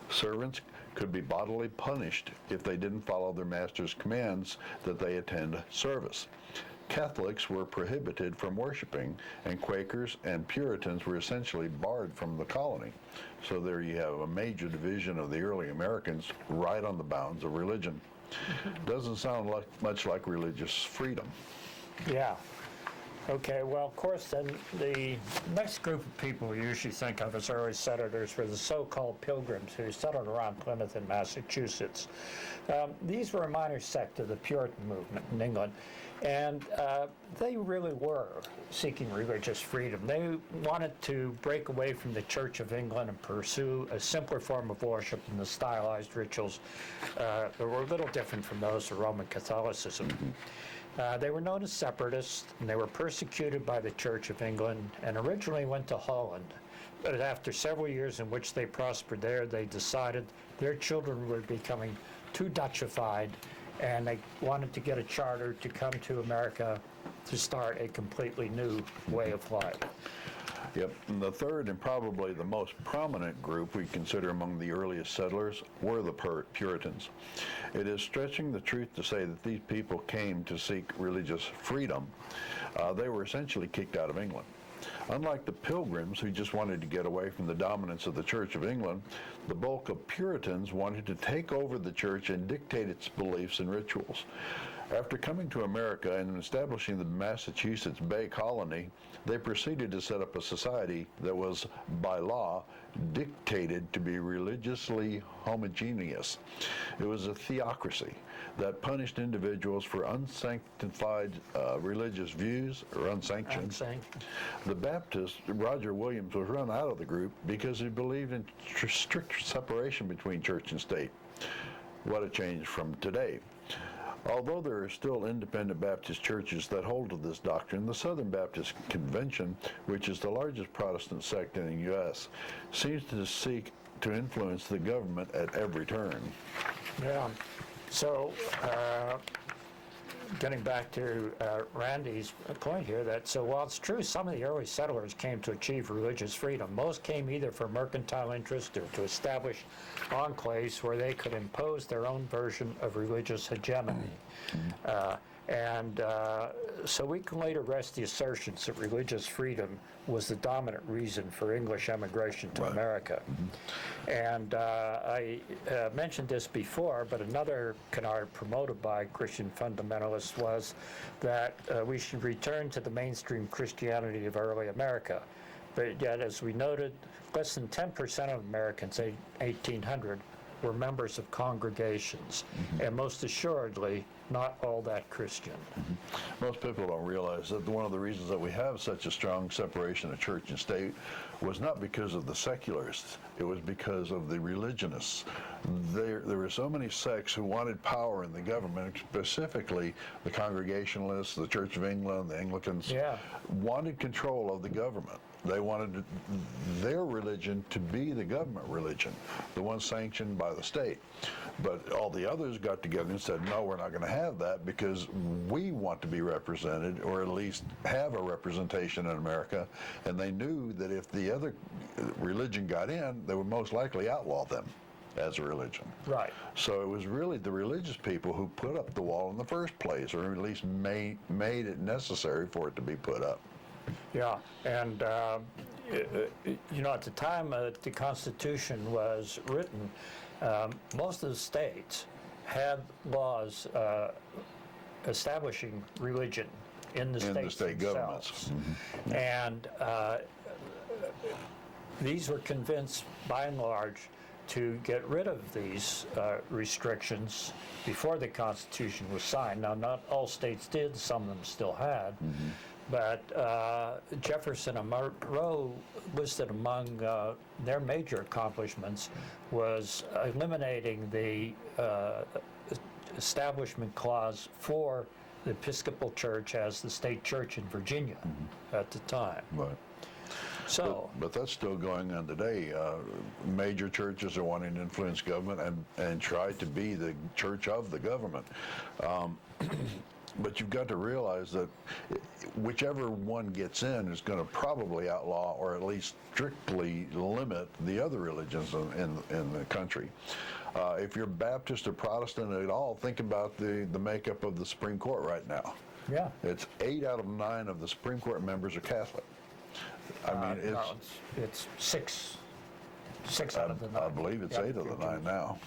Servants could be bodily punished if they didn't follow their master's commands that they attend service. Catholics were prohibited from worshiping, and Quakers and Puritans were essentially barred from the colony. So there you have a major division of the early Americans right on the bounds of religion. Doesn't sound much like religious freedom. yeah. Okay, well, of course, then the next group of people we usually think of as early settlers were the so-called Pilgrims who settled around Plymouth in Massachusetts. These were a minor sect of the Puritan movement in England, and they really were seeking religious freedom. They wanted to break away from the Church of England and pursue a simpler form of worship and the stylized rituals that were a little different from those of Roman Catholicism. They were known as separatists, and they were persecuted by the Church of England and originally went to Holland. But after several years in which they prospered there, they decided their children were becoming too Dutchified, and they wanted to get a charter to come to America to start a completely new way of life. Yep. And the third and probably the most prominent group we consider among the earliest settlers were the Puritans. It is stretching the truth to say that these people came to seek religious freedom. They were essentially kicked out of England. Unlike the Pilgrims, who just wanted to get away from the dominance of the Church of England, the bulk of Puritans wanted to take over the church and dictate its beliefs and rituals. After coming to America and establishing the Massachusetts Bay Colony, they proceeded to set up a society that was, by law, dictated to be religiously homogeneous. It was a theocracy that punished individuals for unsanctified religious views or unsanctioned. The Baptist, Roger Williams, was run out of the group because he believed in strict separation between church and state. What a change from today. Although there are still independent Baptist churches that hold to this doctrine, the Southern Baptist Convention, which is the largest Protestant sect in the U.S., seems to seek to influence the government at every turn. Yeah. So, getting back to Randy's point here, that so while it's true some of the early settlers came to achieve religious freedom, most came either for mercantile interest or to establish enclaves where they could impose their own version of religious hegemony. And so we can later rest the assertions that religious freedom was the dominant reason for English emigration to America. And I mentioned this before, but another canard promoted by Christian fundamentalists was that we should return to the mainstream Christianity of early America. But yet, as we noted, less than 10% of Americans in 1800 were members of congregations, and most assuredly not all that Christian. Most people don't realize that one of the reasons that we have such a strong separation of church and state was not because of the secularists, it was because of the religionists. There were so many sects who wanted power in the government, specifically the Congregationalists, the Church of England, the Anglicans, wanted control of the government. They wanted their religion to be the government religion, the one sanctioned by the state. But all the others got together and said, no, we're not going to have that because we want to be represented, or at least have a representation in America. And they knew that if the other religion got in, they would most likely outlaw them as a religion. Right. So it was really the religious people who put up the wall in the first place, or at least made it necessary for it to be put up. Yeah, and you know, at the time the Constitution was written, most of the states had laws establishing religion in the state governments. And these were convinced, by and large, to get rid of these restrictions before the Constitution was signed. Now, not all states did, some of them still had. But Jefferson and Monroe listed among their major accomplishments was eliminating the establishment clause for the Episcopal Church as the state church in Virginia at the time. Right. So, but that's still going on today. Major churches are wanting to influence government and try to be the church of the government. But you've got to realize that whichever one gets in is going to probably outlaw or at least strictly limit the other religions in the country. If you're Baptist or Protestant at all, think about the makeup of the Supreme Court right now. yeah. It's 8 out of 9 of the Supreme Court members are Catholic. I mean, No, it's six out of the 9. I believe it's 8 of the 9 now.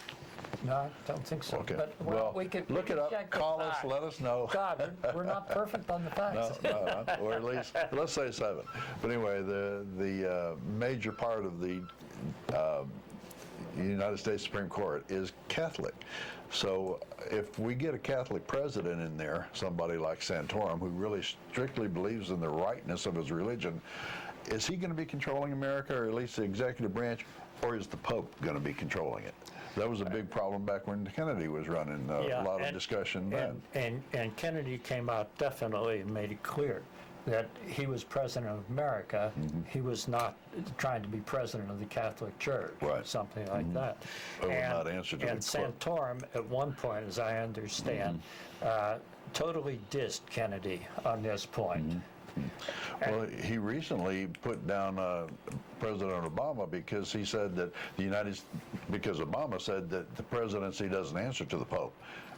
No, I don't think so. Okay. But, Well, we could look it up, check the call us, facts. let us know. God, we're not perfect on the facts. No, or at least, let's say 7. But anyway, the major part of the United States Supreme Court is Catholic. So if we get a Catholic president in there, somebody like Santorum, who really strictly believes in the rightness of his religion, is he going to be controlling America, or at least the executive branch, or is the Pope going to be controlling it? That was a big problem back when Kennedy was running. A lot of discussion then. And Kennedy came out definitely and made it clear that he was president of America. He was not trying to be president of the Catholic Church, or something like that. It would not answer to the And Santorum, at one point, as I understand, totally dissed Kennedy on this point. Well, he recently put down President Obama because he said that because Obama said that the presidency doesn't answer to the Pope.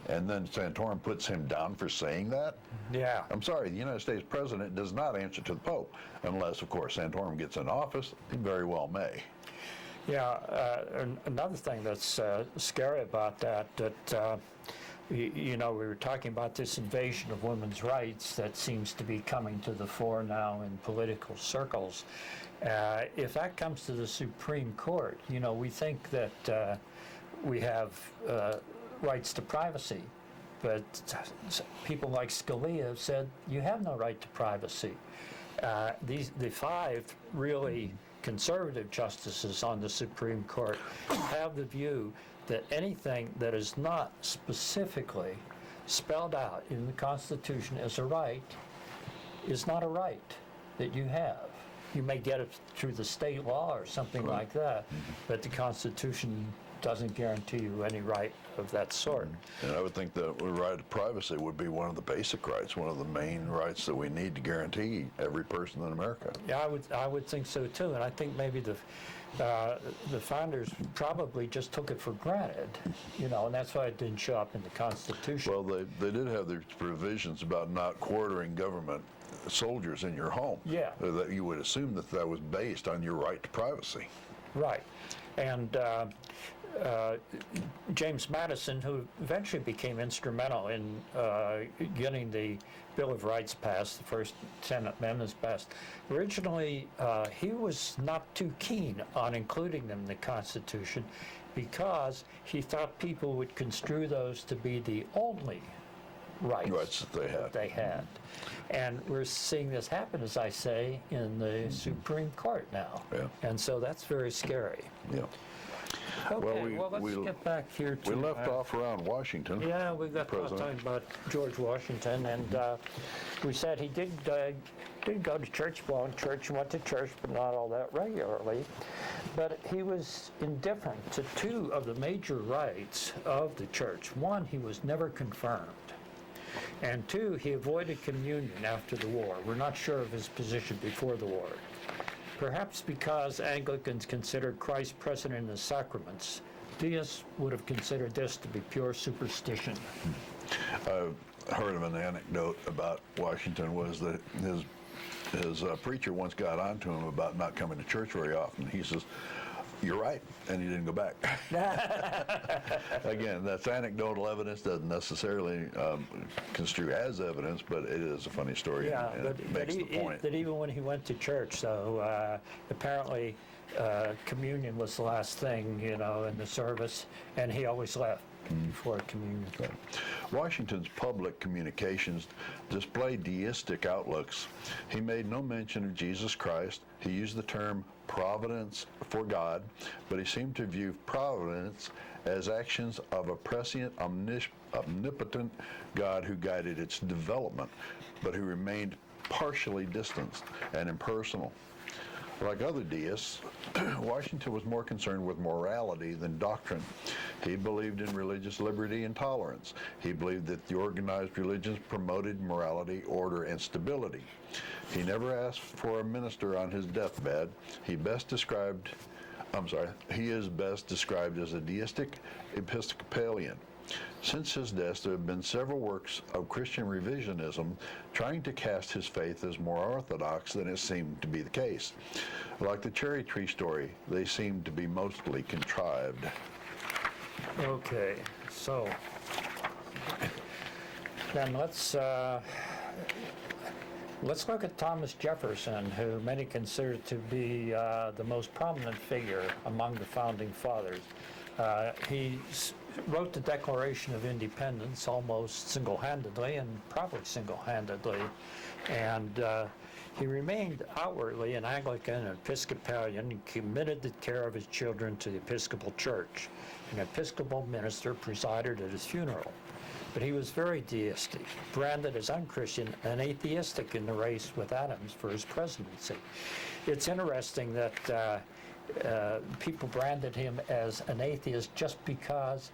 And then Santorum puts him down for saying that? Yeah. I'm sorry, the United States president does not answer to the Pope, unless, of course, Santorum gets in office. He very well may. Yeah, another thing that's scary about that, you know, we were talking about this invasion of women's rights that seems to be coming to the fore now in political circles. If that comes to the Supreme Court, you know, we think that we have rights to privacy, but people like Scalia have said you have no right to privacy. The 5 really conservative justices on the Supreme Court have the view that anything that is not specifically spelled out in the Constitution as a right is not a right that you have. You may get it through the state law or something like that, but the Constitution doesn't guarantee you any right of that sort. And I would think that the right to privacy would be one of the basic rights, one of the main rights that we need to guarantee every person in America. Yeah, I would think so too, and I think maybe the founders probably just took it for granted, and that's why it didn't show up in the Constitution. Well, they did have their provisions about not quartering government soldiers in your home. Yeah. That you would assume that was based on your right to privacy. Right, and James Madison, who eventually became instrumental in getting the Bill of Rights passed, the first 10 amendments passed, originally he was not too keen on including them in the Constitution because he thought people would construe those to be the only rights that they had. And we're seeing this happen, as I say, in the Supreme Court now. Yeah. And so that's very scary. Yeah. Okay, well, let's get back here to... We left off around Washington. Yeah, we got talking about George Washington, and we said he did go to church, well, in church, he went to church, but not all that regularly. But he was indifferent to two of the major rights of the church. One, he was never confirmed. And two, he avoided communion after the war. We're not sure of his position before the war. Perhaps because Anglicans considered Christ present in the sacraments, deists would have considered this to be pure superstition. I heard of an anecdote about Washington was that his preacher once got on to him about not coming to church very often. He says, "You're right," and he didn't go back. Again, that's anecdotal evidence, doesn't necessarily construe as evidence, but it is a funny story, and it makes the point. That even when he went to church, so apparently communion was the last thing, in the service, and he always left before communion. Okay. Washington's public communications display deistic outlooks. He made no mention of Jesus Christ. He used the term providence for God, but he seemed to view providence as actions of a prescient, omnipotent God who guided its development, but who remained partially distanced and impersonal. Like other deists, Washington was more concerned with morality than doctrine. He believed in religious liberty and tolerance. He believed that the organized religions promoted morality, order, and stability. He never asked for a minister on his deathbed. He is best described as a deistic Episcopalian. Since his death, there have been several works of Christian revisionism trying to cast his faith as more orthodox than it seemed to be the case. Like the cherry tree story, they seem to be mostly contrived. Okay, so then let's look at Thomas Jefferson, who many consider to be the most prominent figure among the founding fathers. He wrote the Declaration of Independence almost single-handedly, and probably single-handedly, and he remained outwardly an Anglican and Episcopalian and committed the care of his children to the Episcopal Church. An Episcopal minister presided at his funeral. But he was very deistic, branded as unchristian and atheistic in the race with Adams for his presidency. It's interesting that people branded him as an atheist just because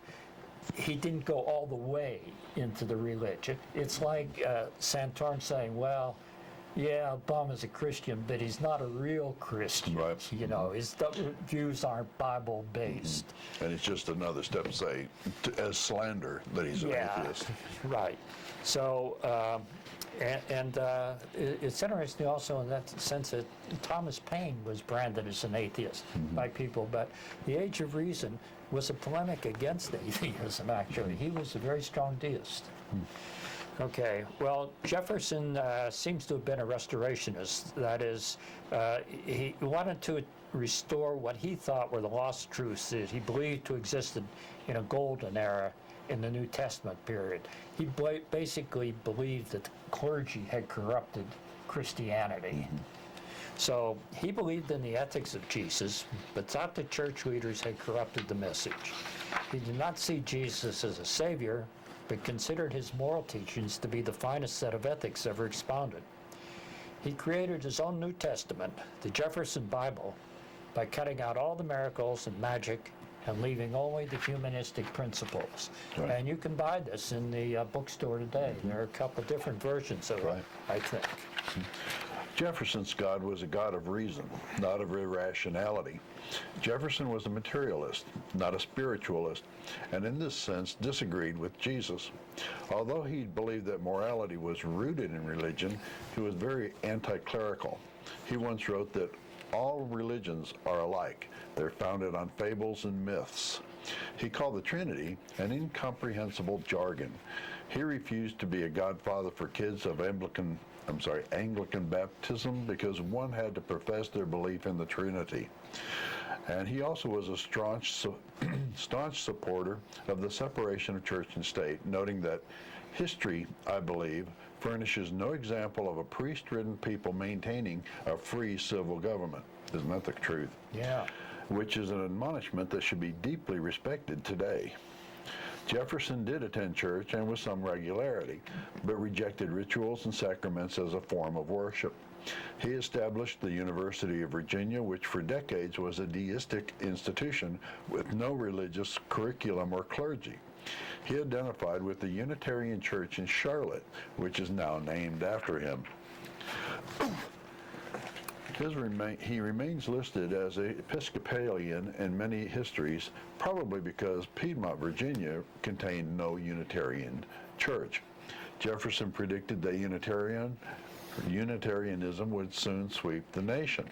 he didn't go all the way into the religion. It's like Santorum saying, well, yeah, Obama's a Christian, but he's not a real Christian. Right. His views aren't Bible-based. And it's just another step, say, as slander that he's an atheist. Right. So, it's interesting also in that sense that Thomas Paine was branded as an atheist by people, but the Age of Reason was a polemic against atheism, actually. He was a very strong deist. Okay, well, Jefferson seems to have been a restorationist. That is, he wanted to restore what he thought were the lost truths that he believed to existed in a golden era in the New Testament period. He basically believed that the clergy had corrupted Christianity. So he believed in the ethics of Jesus, but thought the church leaders had corrupted the message. He did not see Jesus as a savior, but considered his moral teachings to be the finest set of ethics ever expounded. He created his own New Testament, the Jefferson Bible, by cutting out all the miracles and magic and leaving only the humanistic principles. Right. And you can buy this in the bookstore today. There are a couple different versions of Right. it, I think. Jefferson's God was a God of reason, not of irrationality. Jefferson was a materialist, not a spiritualist, and in this sense disagreed with Jesus. Although he believed that morality was rooted in religion, he was very anti-clerical. He once wrote that all religions are alike. They're founded on fables and myths. He called the Trinity an incomprehensible jargon. He refused to be a godfather for kids of Anglican baptism because one had to profess their belief in the Trinity. And he also was a staunch supporter of the separation of church and state, noting that history, I believe, furnishes no example of a priest-ridden people maintaining a free civil government. Isn't that the truth? Yeah. Which is an admonishment that should be deeply respected today. Jefferson did attend church and with some regularity, but rejected rituals and sacraments as a form of worship. He established the University of Virginia, which for decades was a deistic institution with no religious curriculum or clergy. He identified with the Unitarian Church in Charlotte, which is now named after him. He remains listed as an Episcopalian in many histories, probably because Piedmont, Virginia contained no Unitarian church. Jefferson predicted that Unitarianism would soon sweep the nation.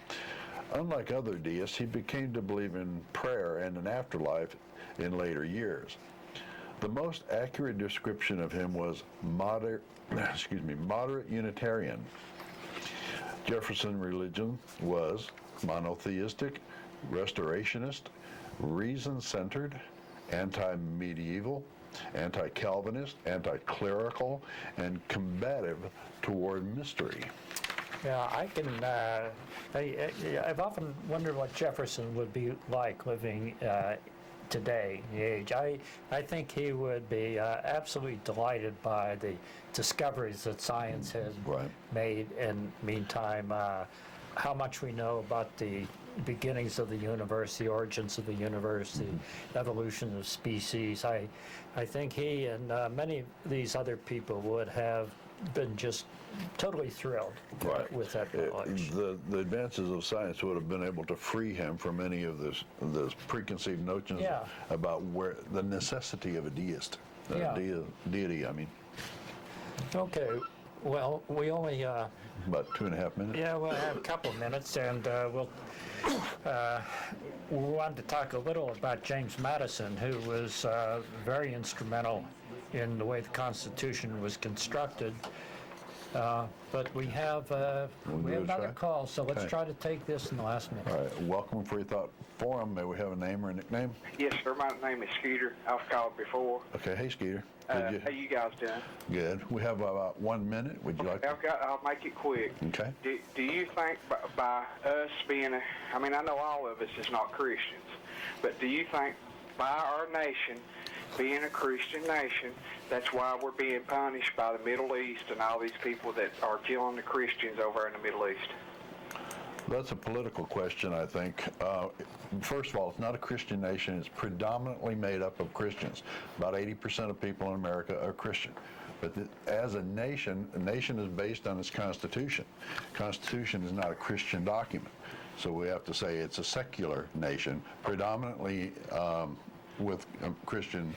Unlike other deists, he became to believe in prayer and an afterlife in later years. The most accurate description of him was moderate Unitarian. Jefferson's religion was monotheistic, restorationist, reason-centered, anti-medieval, anti-Calvinist, anti-clerical, and combative toward mystery. Yeah, I've often wondered what Jefferson would be like living today, the age. I think he would be absolutely delighted by the discoveries that science has Right. made in the meantime, how much we know about the beginnings of the universe, the origins of the universe, the evolution of species. I think he and many of these other people would have been just totally thrilled Right. with that knowledge. The advances of science would have been able to free him from any of this preconceived notions Yeah. about where the necessity of a deist, Yeah. deity. I mean, Okay, well, we only about 2.5 minutes. yeah, we'll have a couple of minutes, and we wanted to talk a little about James Madison, who was very instrumental in the way the Constitution was constructed. But we have another call, so let's Okay. try to take this in the last minute. All right, welcome to Freethought Forum. May we have a name or a nickname? Yes, sir. My name is Skeeter. I've called before. Okay, hey Skeeter. How you guys doing? Good. We have about 1 minute. Would you like to? I'll make it quick. Okay. Do you think by us being I know all of us is not Christians, but do you think by our nation being a Christian nation, that's why we're being punished by the Middle East and all these people that are killing the Christians over in the Middle East? That's a political question, I think. First of all, it's not a Christian nation. It's predominantly made up of Christians. About 80% of people in America are Christian. But as a nation is based on its Constitution. Constitution is not a Christian document. So we have to say it's a secular nation, predominantly with Christian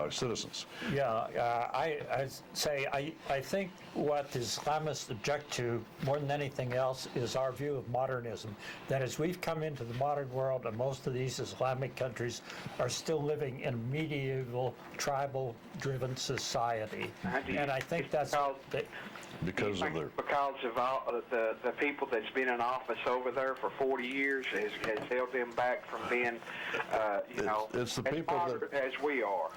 citizens. Yeah, I think what the Islamists object to more than anything else is our view of modernism. That is, we've come into the modern world, and most of these Islamic countries are still living in a medieval, tribal-driven society. And I think that's Because of their because of all the people that's been in office over there for 40 years has held them back from being, it's the as people that- moderate as we are.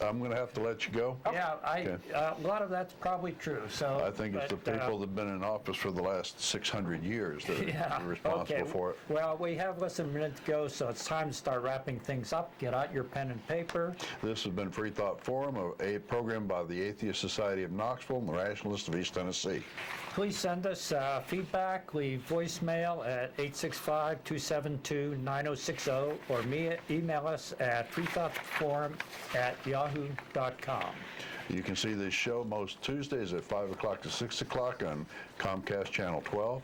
I'm going to have to let you go. Yeah, Okay. a lot of that's probably true. So I think it's the people that have been in office for the last 600 years that are responsible for it. Well, we have less than a minute to go, so it's time to start wrapping things up. Get out your pen and paper. This has been Freethought Forum, a program by the Atheist Society of Knoxville and the Rationalists of East Tennessee. Please send us feedback, leave voicemail at 865-272-9060, or email us at freethoughtforum@yahoo.com. You can see this show most Tuesdays at 5 o'clock to 6 o'clock on Comcast Channel 12.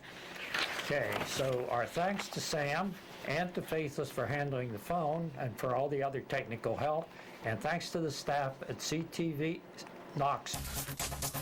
Okay, so our thanks to Sam and to Faithless for handling the phone and for all the other technical help, and thanks to the staff at CTV Knoxville.